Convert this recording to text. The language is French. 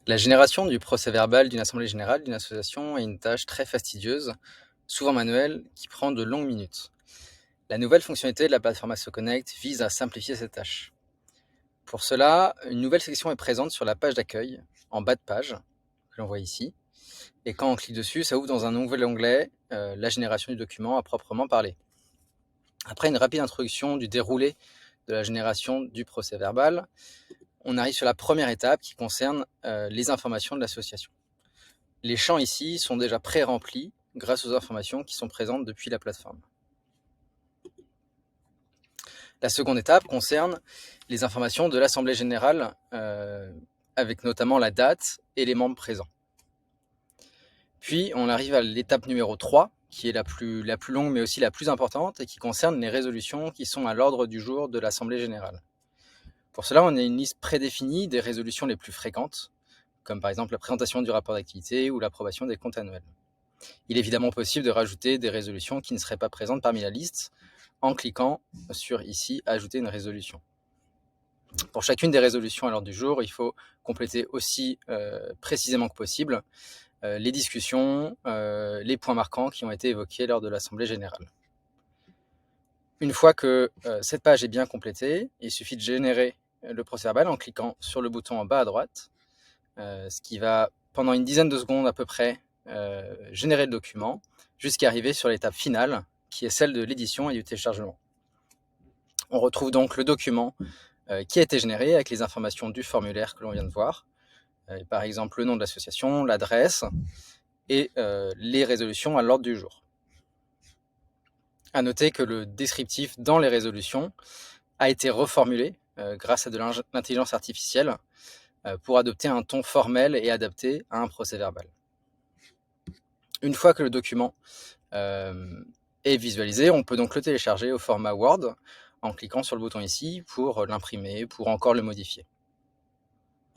La génération du procès-verbal d'une assemblée générale d'une association est une tâche très fastidieuse, souvent manuelle, qui prend de longues minutes. La nouvelle fonctionnalité de la plateforme AssoConnect vise à simplifier cette tâche. Pour cela, une nouvelle section est présente sur la page d'accueil, en bas de page, que l'on voit ici. Et quand on clique dessus, ça ouvre dans un nouvel onglet la génération du document à proprement parler. Après une rapide introduction du déroulé de la génération du procès-verbal, on arrive sur la première étape qui concerne les informations de l'association. Les champs ici sont déjà pré-remplis grâce aux informations qui sont présentes depuis la plateforme. La seconde étape concerne les informations de l'Assemblée générale, avec notamment la date et les membres présents. Puis on arrive à l'étape numéro 3, qui est la plus longue mais aussi la plus importante et qui concerne les résolutions qui sont à l'ordre du jour de l'Assemblée générale. Pour cela, on a une liste prédéfinie des résolutions les plus fréquentes, comme par exemple la présentation du rapport d'activité ou l'approbation des comptes annuels. Il est évidemment possible de rajouter des résolutions qui ne seraient pas présentes parmi la liste en cliquant sur ici « Ajouter une résolution ». Pour chacune des résolutions à l'ordre du jour, il faut compléter aussi précisément que possible les discussions, les points marquants qui ont été évoqués lors de l'Assemblée générale. Une fois que cette page est bien complétée, il suffit de générer le procès-verbal en cliquant sur le bouton en bas à droite, ce qui va, pendant une dizaine de secondes à peu près, générer le document, jusqu'à arriver sur l'étape finale, qui est celle de l'édition et du téléchargement. On retrouve donc le document qui a été généré avec les informations du formulaire que l'on vient de voir, par exemple le nom de l'association, l'adresse et les résolutions à l'ordre du jour. À noter que le descriptif dans les résolutions a été reformulé grâce à de l'intelligence artificielle pour adopter un ton formel et adapté à un procès-verbal. Une fois que le document est visualisé, on peut donc le télécharger au format Word en cliquant sur le bouton ici pour l'imprimer, pour encore le modifier.